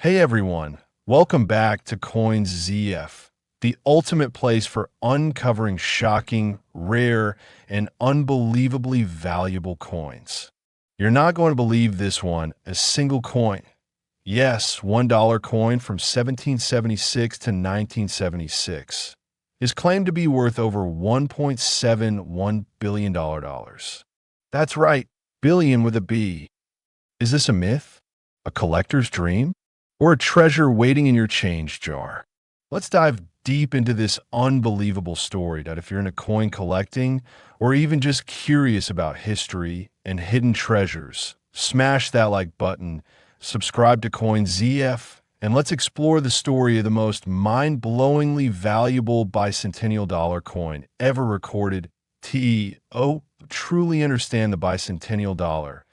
Hey everyone, welcome back to Coins ZF, the ultimate place for uncovering shocking, rare, and unbelievably valuable coins. You're not going to believe this one, a single coin. Yes, $1 coin from 1776 to 1976 is claimed to be worth over $1.71 billion. That's right, billion with a B. Is this a myth? A collector's dream? Or a treasure waiting in your change jar? Let's dive deep into this unbelievable story that if you're into coin collecting or even just curious about history and hidden treasures, smash that like button, subscribe to Coin ZF, and let's explore the story of the most mind-blowingly valuable bicentennial dollar coin ever recorded. Truly understand the bicentennial dollar,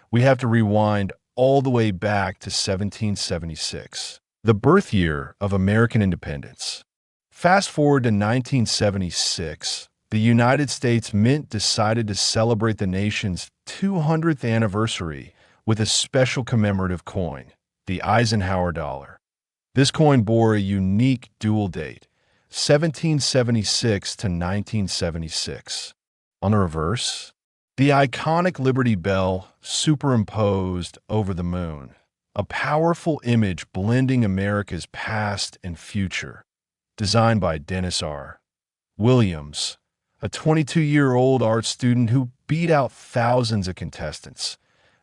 we have to rewind all the way back to 1776, the birth year of American independence. Fast forward to 1976, the United States Mint decided to celebrate the nation's 200th anniversary with a special commemorative coin, the Eisenhower Dollar. This coin bore a unique dual date, 1776 to 1976. On the reverse, the iconic Liberty Bell superimposed over the moon, a powerful image blending America's past and future, designed by Dennis R. Williams, a 22-year-old art student who beat out thousands of contestants.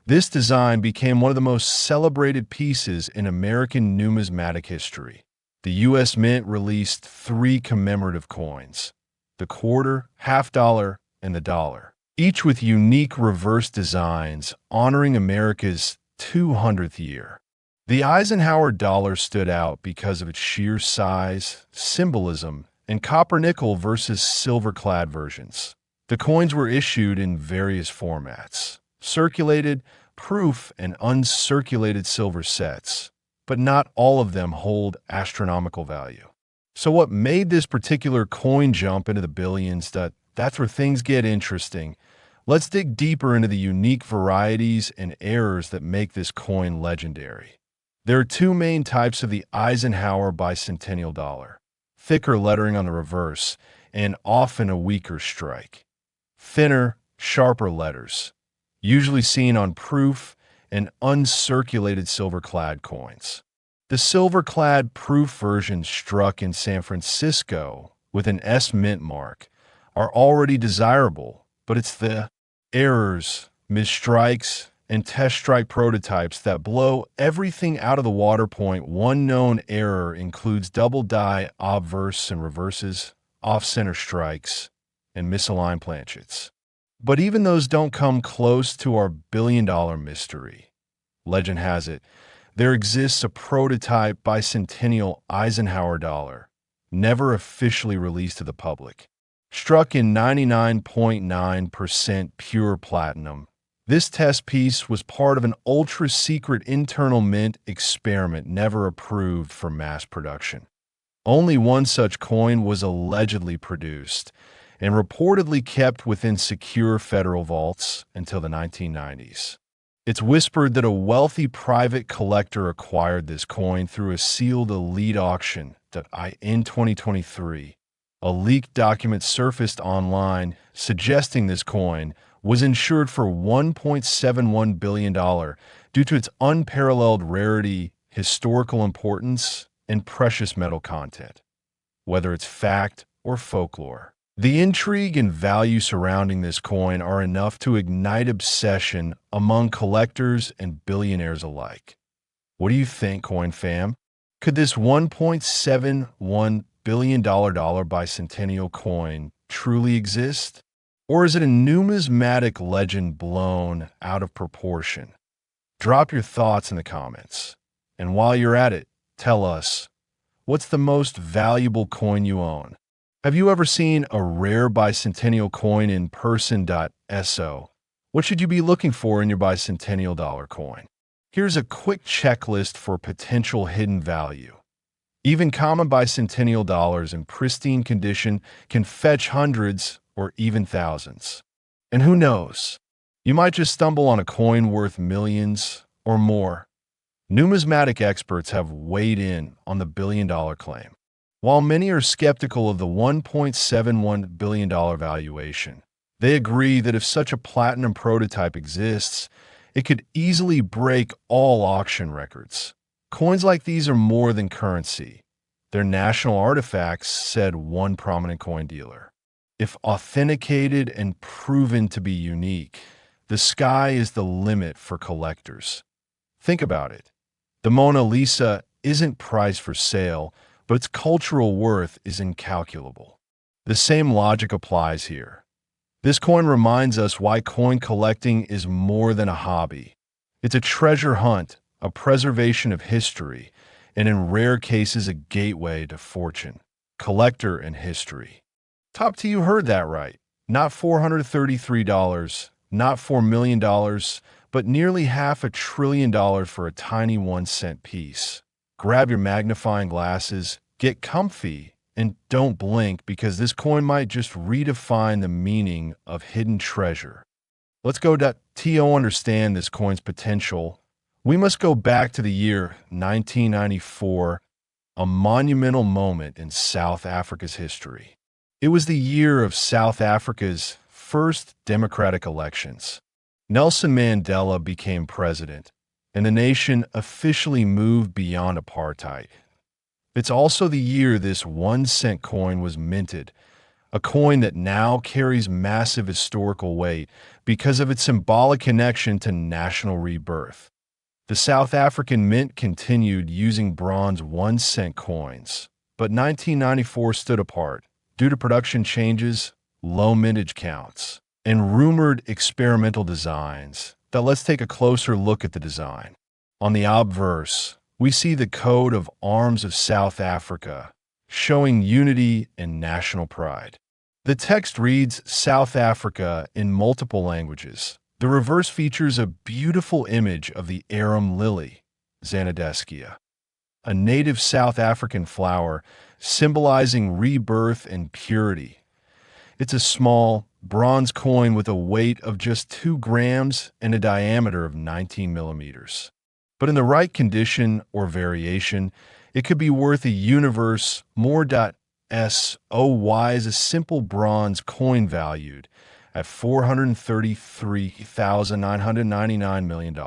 This design became one of the most celebrated pieces in American numismatic history. The U.S. Mint released 3 commemorative coins, the quarter, half dollar, and the dollar, each with unique reverse designs honoring America's 200th year. The Eisenhower dollar stood out because of its sheer size, symbolism, and copper-nickel versus silver-clad versions. The coins were issued in various formats, circulated, proof, and uncirculated silver sets, but not all of them hold astronomical value. So what made this particular coin jump into the billions? That's where things get interesting. Let's dig deeper into the unique varieties and errors that make this coin legendary. There are 2 main types of the Eisenhower bicentennial dollar: thicker lettering on the reverse and often a weaker strike. Thinner, sharper letters, usually seen on proof and uncirculated silver-clad coins. The silver-clad proof version struck in San Francisco with an S mint mark are already desirable, but it's the errors, misstrikes, and test strike prototypes that blow everything out of the water. Point one known error includes double die obverse and reverses, off-center strikes, and misaligned planchets. But even those don't come close to our billion-dollar mystery. Legend has it, there exists a prototype bicentennial Eisenhower dollar, never officially released to the public. Struck in 99.9% pure platinum, this test piece was part of an ultra-secret internal mint experiment never approved for mass production. Only one such coin was allegedly produced and reportedly kept within secure federal vaults until the 1990s. It's whispered that a wealthy private collector acquired this coin through a sealed elite auction in 2023. A leaked document surfaced online suggesting this coin was insured for $1.71 billion due to its unparalleled rarity, historical importance, and precious metal content, whether it's fact or folklore. The intrigue and value surrounding this coin are enough to ignite obsession among collectors and billionaires alike. What do you think, coin fam? Could this $1.71 billion dollar bicentennial coin truly exist? Or is it a numismatic legend blown out of proportion? Drop your thoughts in the comments. And while you're at it, tell us, what's the most valuable coin you own? Have you ever seen a rare bicentennial coin in person? So, what should you be looking for in your bicentennial dollar coin? Here's a quick checklist for potential hidden value. Even common bicentennial dollars in pristine condition can fetch hundreds or even thousands. And who knows? You might just stumble on a coin worth millions or more. Numismatic experts have weighed in on the billion-dollar claim. While many are skeptical of the $1.71 billion valuation, they agree that if such a platinum prototype exists, it could easily break all auction records. Coins like these are more than currency. They're national artifacts, said one prominent coin dealer. If authenticated and proven to be unique, the sky is the limit for collectors. Think about it. The Mona Lisa isn't priced for sale, but its cultural worth is incalculable. The same logic applies here. This coin reminds us why coin collecting is more than a hobby. It's a treasure hunt, a preservation of history, and in rare cases a gateway to fortune, collector, and history. Top T, you heard that right. Not $433, not $4 million, but nearly $500 billion for a tiny 1-cent piece. Grab your magnifying glasses, get comfy, and don't blink because this coin might just redefine the meaning of hidden treasure. Let's go to understand this coin's potential. We must go back to the year 1994, a monumental moment in South Africa's history. It was the year of South Africa's first democratic elections. Nelson Mandela became president, and the nation officially moved beyond apartheid. It's also the year this 1-cent coin was minted, a coin that now carries massive historical weight because of its symbolic connection to national rebirth. The South African Mint continued using bronze 1-cent coins, but 1994 stood apart due to production changes, low mintage counts, and rumored experimental designs. Now let's take a closer look at the design. On the obverse, we see the coat of arms of South Africa, showing unity and national pride. The text reads South Africa in multiple languages. The reverse features a beautiful image of the arum lily, Xanadeskia, a native South African flower symbolizing rebirth and purity. It's a small, bronze coin with a weight of just 2 grams and a diameter of 19 millimeters. But in the right condition or variation, it could be worth a universe more. SOY is a simple bronze coin valued at $433,999 million.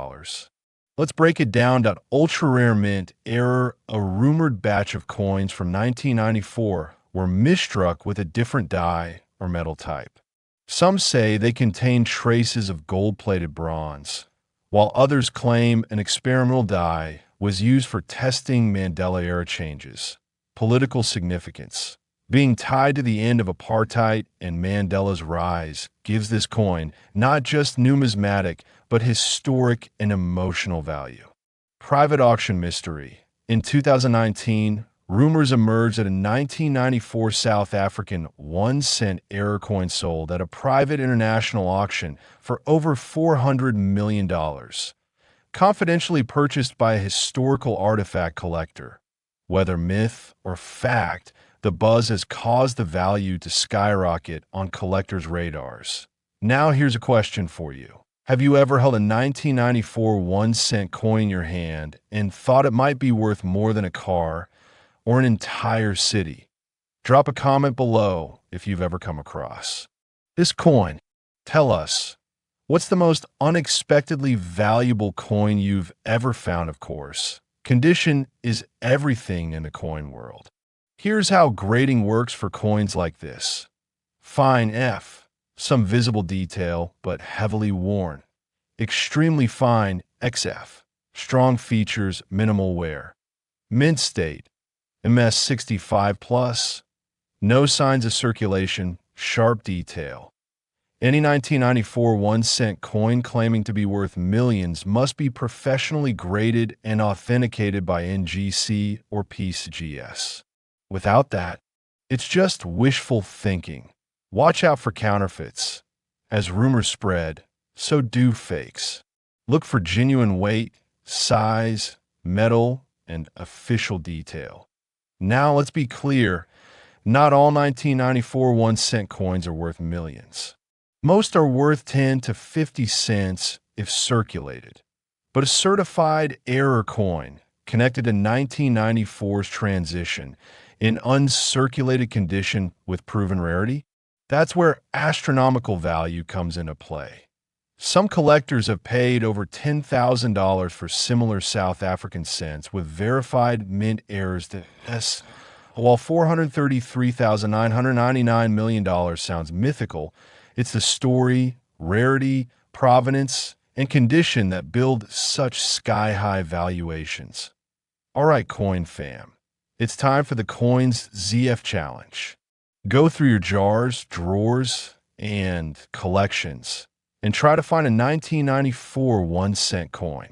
Let's break it down. Ultra rare mint error, a rumored batch of coins from 1994 were misstruck with a different die or metal type. Some say they contain traces of gold-plated bronze, while others claim an experimental die was used for testing Mandela-era changes. Political significance. Being tied to the end of apartheid and Mandela's rise gives this coin not just numismatic, but historic and emotional value. Private auction mystery. In 2019, rumors emerged that a 1994 South African 1-cent error coin sold at a private international auction for over $400 million, confidentially purchased by a historical artifact collector. Whether myth or fact, the buzz has caused the value to skyrocket on collectors' radars. Now here's a question for you. Have you ever held a 1994 1-cent coin in your hand and thought it might be worth more than a car or an entire city? Drop a comment below if you've ever come across this coin. Tell us, what's the most unexpectedly valuable coin you've ever found, of course. Condition is everything in the coin world. Here's how grading works for coins like this. Fine F, some visible detail, but heavily worn. Extremely fine XF, strong features, minimal wear. Mint state, MS 65+, no signs of circulation, sharp detail. Any 1994 1-cent coin claiming to be worth millions must be professionally graded and authenticated by NGC or PCGS. Without that, it's just wishful thinking. Watch out for counterfeits. As rumors spread, so do fakes. Look for genuine weight, size, metal, and official detail. Now let's be clear, not all 1994 1-cent coins are worth millions. Most are worth 10 to 50 cents if circulated. but a certified error coin connected to 1994's transition in uncirculated condition with proven rarity, that's where astronomical value comes into play. Some collectors have paid over $10,000 for similar South African cents with verified mint errors while $433,999 million sounds mythical, it's the story, rarity, provenance, and condition that build such sky-high valuations. All right, coin fam, it's time for the Coins ZF Challenge. Go through your jars, drawers, and collections and try to find a 1994 1-cent coin.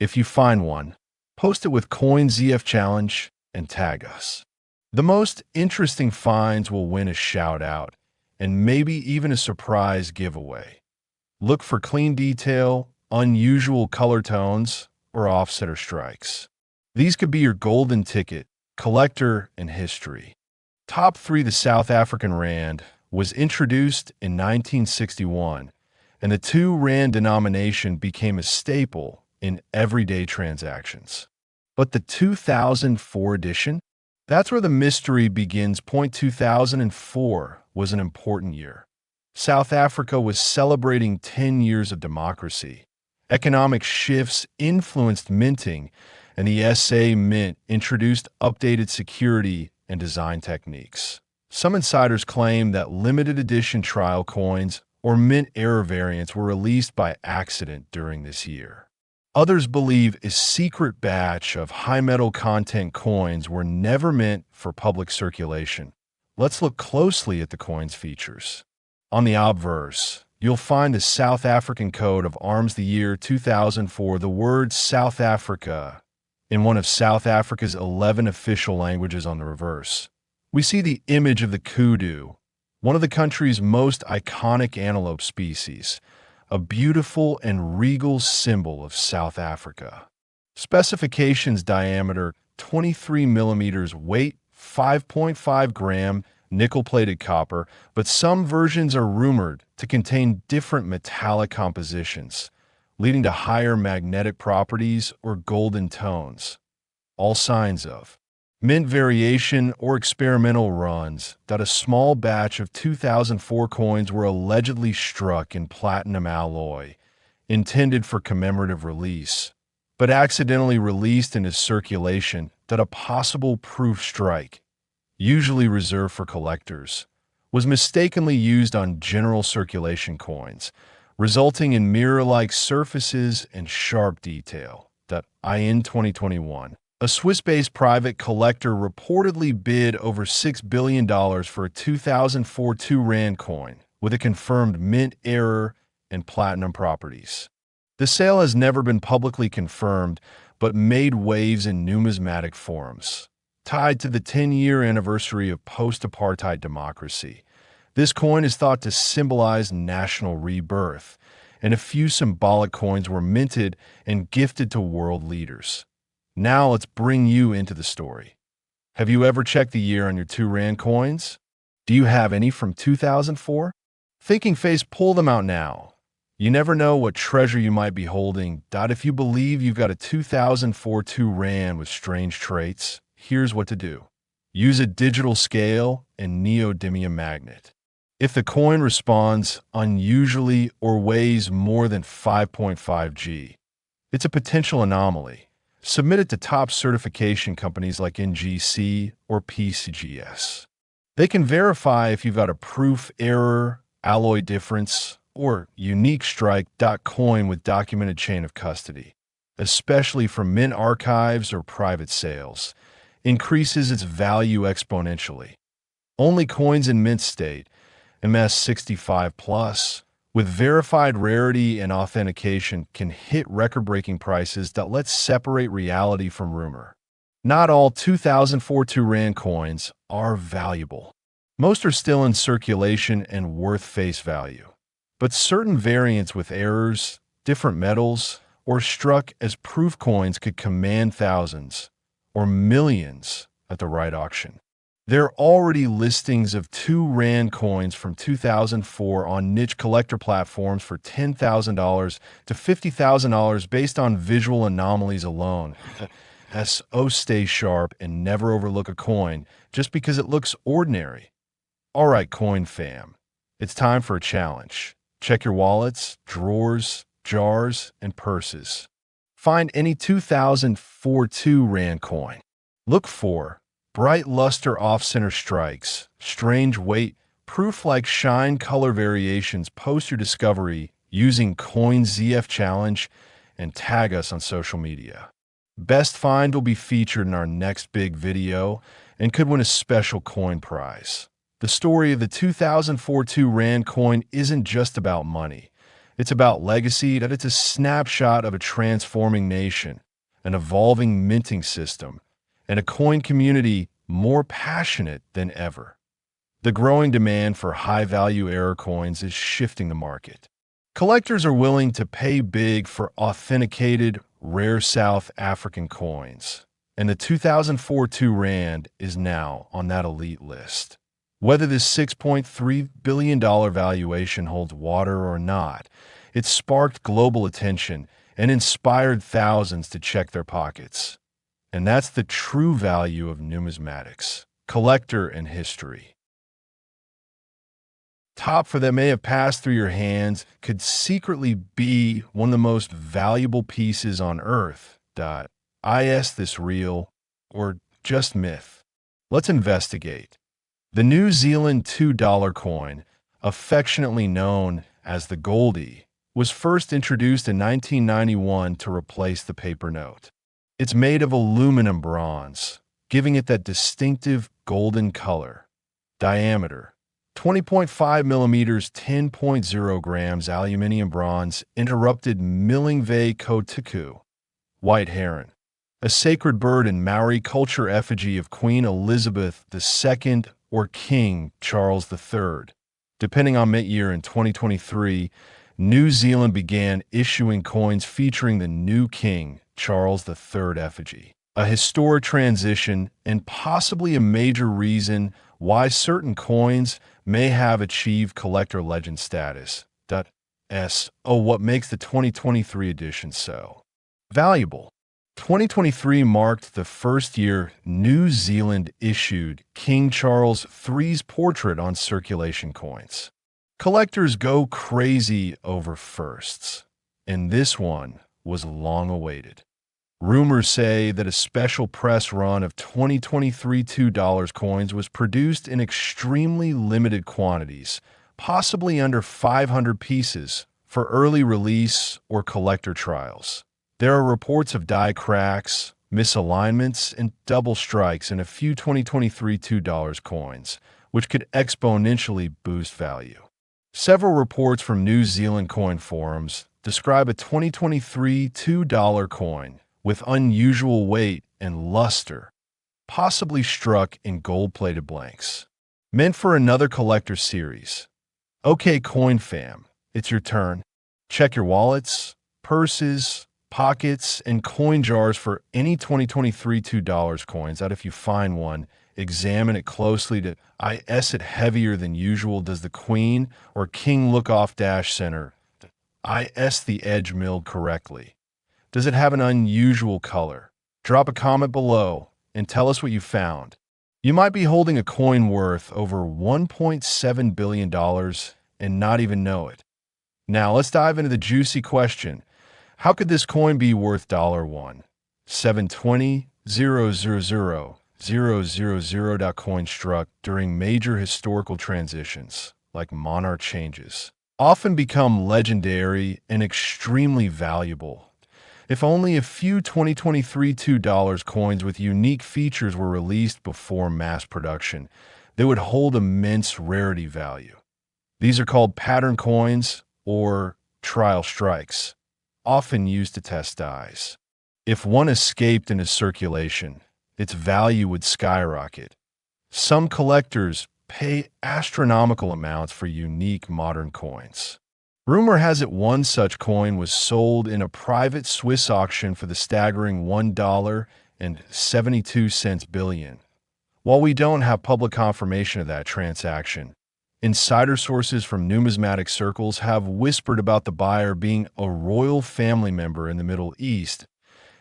If you find one, post it with Coins ZF Challenge and tag us. The most interesting finds will win a shout-out and maybe even a surprise giveaway. Look for clean detail, unusual color tones, or offset or strikes. These could be your golden ticket, collector, and history. Top 3. The South African Rand was introduced in 1961, and the 2 Rand denomination became a staple in everyday transactions. But the 2004 edition? That's where the mystery begins. 2004 was an important year. South Africa was celebrating 10 years of democracy. Economic shifts influenced minting, and the SA Mint introduced updated security and design techniques. Some insiders claim that limited edition trial coins or mint error variants were released by accident during this year. Others believe a secret batch of high metal content coins were never meant for public circulation. Let's look closely at the coin's features. On the obverse, you'll find the South African coat of arms, the year 2004, the word South Africa in one of South Africa's 11 official languages on the reverse. We see the image of the kudu, one of the country's most iconic antelope species, a beautiful and regal symbol of South Africa. Specifications: diameter 23 millimeters, weight 5.5 gram, nickel-plated copper, but some versions are rumored to contain different metallic compositions, leading to higher magnetic properties or golden tones. All signs of mint variation or experimental runs. A small batch of 2004 coins were allegedly struck in platinum alloy, intended for commemorative release, but accidentally released into circulation. A possible proof strike, usually reserved for collectors, was mistakenly used on general circulation coins, resulting in mirror-like surfaces and sharp detail. In 2021, a Swiss-based private collector reportedly bid over $6 billion for a 2004 2 Rand coin with a confirmed mint error and platinum properties. The sale has never been publicly confirmed, but made waves in numismatic forums. Tied to the 10-year anniversary of post-apartheid democracy, this coin is thought to symbolize national rebirth, and a few symbolic coins were minted and gifted to world leaders. Now let's bring you into the story. Have you ever checked the year on your 2 Rand coins? Do you have any from 2004? Thinking face, pull them out now. You never know what treasure you might be holding. If you believe you've got a 2004 2 Rand with strange traits, here's what to do. Use a digital scale and neodymium magnet. If the coin responds unusually or weighs more than 5.5 g, it's a potential anomaly. Submit it to top certification companies like NGC or PCGS. They can verify if you've got a proof error, alloy difference, or unique strike. Coin with documented chain of custody, especially from mint archives or private sales, increases its value exponentially. Only coins in mint state, MS65+, with verified rarity and authentication can hit record-breaking prices. Let's separate reality from rumor. Not all 2004 2 Rand coins are valuable. Most are still in circulation and worth face value. But certain variants with errors, different metals, or struck as proof coins could command thousands or millions at the right auction. There are already listings of two Rand coins from 2004 on niche collector platforms for $10,000 to $50,000 based on visual anomalies alone. So stay sharp and never overlook a coin just because it looks ordinary. All right, coin fam, it's time for a challenge. Check your wallets, drawers, jars, and purses. Find any 2004 2 Rand coin. Look for bright luster off-center strikes, strange weight, proof like shine color variations. Post your discovery using CoinZF Challenge and tag us on social media. Best find will be featured in our next big video and could win a special coin prize. The story of the 2004 2 Rand coin isn't just about money. It's about legacy, that it's a snapshot of a transforming nation, an evolving minting system, and a coin community more passionate than ever. The growing demand for high-value error coins is shifting the market. Collectors are willing to pay big for authenticated, rare South African coins, and the 2004 2 Rand is now on that elite list. Whether this $6.3 billion valuation holds water or not, it sparked global attention and inspired thousands to check their pockets. And that's the true value of numismatics, collector and history. Topfer that may have passed through your hands could secretly be one of the most valuable pieces on Earth. Is this real or just myth? Let's investigate. The New Zealand $2 coin, affectionately known as the Goldie, was first introduced in 1991 to replace the paper note. It's made of aluminum bronze, giving it that distinctive golden color. Diameter: 20.5 millimeters, 10.0 grams aluminium bronze, interrupted Millingve Kotuku. White heron, a sacred bird in Maori culture, effigy of Queen Elizabeth II or King Charles III. Depending on mint year in 2023, New Zealand began issuing coins featuring the new King Charles III effigy. A historic transition and possibly a major reason why certain coins may have achieved collector legend status. What makes the 2023 edition so valuable? 2023 marked the first year New Zealand issued King Charles III's portrait on circulation coins. Collectors go crazy over firsts, and this one was long awaited. Rumors say that a special press run of 2023 $2 coins was produced in extremely limited quantities, possibly under 500 pieces, for early release or collector trials. There are reports of die cracks, misalignments, and double strikes in a few 2023 $2 coins, which could exponentially boost value. Several reports from New Zealand coin forums describe a 2023 $2 coin with unusual weight and luster, possibly struck in gold-plated blanks. Meant for another collector series. Okay, coin fam, it's your turn. Check your wallets, purses, pockets, and coin jars for any 2023 $2 coins. If you find one, examine it closely. Is it heavier than usual? Does the queen or king look off dash center? Is the edge milled correctly? Does it have an unusual color? Drop a comment below and tell us what you found. You might be holding a coin worth over $1.7 billion and not even know it. Now let's dive into the juicy question. How could this coin be worth $1? 720 000 coin struck during major historical transitions, like monarch changes, often become legendary and extremely valuable. If only a few 2023 $2 coins with unique features were released before mass production, they would hold immense rarity value. These are called pattern coins or trial strikes, often used to test dies. If one escaped into circulation, its value would skyrocket. Some collectors pay astronomical amounts for unique modern coins. Rumor has it one such coin was sold in a private Swiss auction for the staggering $1.72 billion, While we don't have public confirmation of that transaction, insider sources from numismatic circles have whispered about the buyer being a royal family member in the Middle East.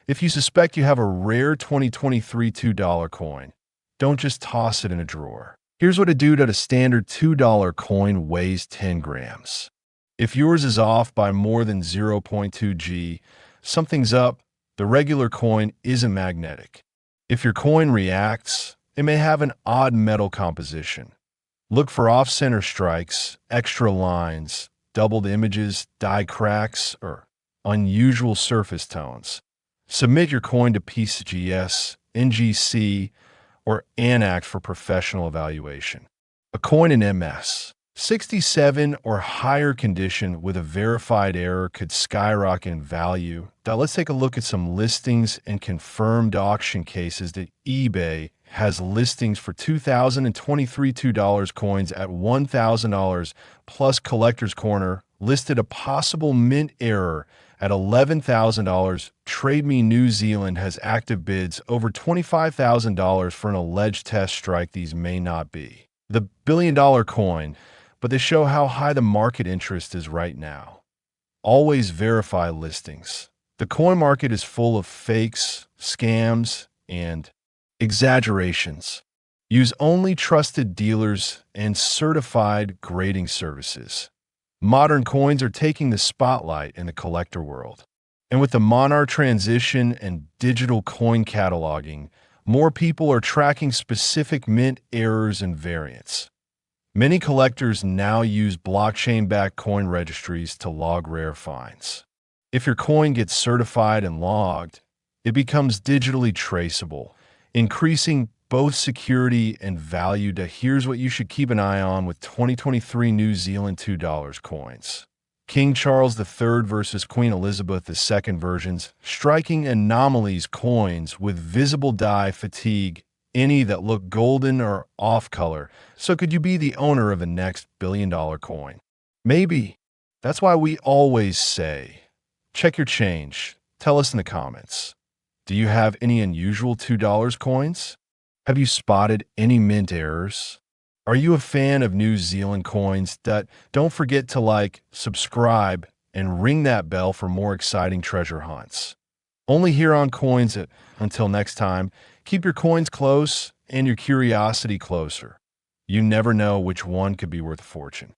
If you suspect you have a rare 2023 $2 coin, don't just toss it in a drawer. Here's what to do that a standard $2 coin weighs 10 grams. If yours is off by more than 0.2 g, something's up. The regular coin isn't magnetic. If your coin reacts, it may have an odd metal composition. Look for off-center strikes, extra lines, doubled images, die cracks, or unusual surface tones. Submit your coin to PCGS, NGC, or ANACT for professional evaluation. A coin in MS 67 or higher condition with a verified error could skyrocket in value. Now let's take a look at some listings and confirmed auction cases that eBay has listings for 2023 $2 coins at $1,000 plus Collector's Corner listed a possible mint error at $11,000. Trade Me New Zealand has active bids over $25,000 for an alleged test strike. These may not be the billion-dollar coin, but they show how high the market interest is right now. Always verify listings. The coin market is full of fakes, scams, and exaggerations. Use only trusted dealers and certified grading services. Modern coins are taking the spotlight in the collector world. And with the Monarch transition and digital coin cataloging, more people are tracking specific mint errors and variants. Many collectors now use blockchain-backed coin registries to log rare finds. If your coin gets certified and logged, it becomes digitally traceable, increasing both security and value. Here's what you should keep an eye on with 2023 New Zealand $2 coins. King Charles III versus Queen Elizabeth II versions, striking anomalies coins with visible die fatigue, any that look golden or off-color. So could you be the owner of the next billion-dollar coin? Maybe. That's why we always say, check your change. Tell us in the comments. Do you have any unusual $2 coins? Have you spotted any mint errors? Are you a fan of New Zealand coins? Don't forget to like, subscribe, and ring that bell for more exciting treasure hunts. Only here on Coins. Until next time, keep your coins close and your curiosity closer. You never know which one could be worth a fortune.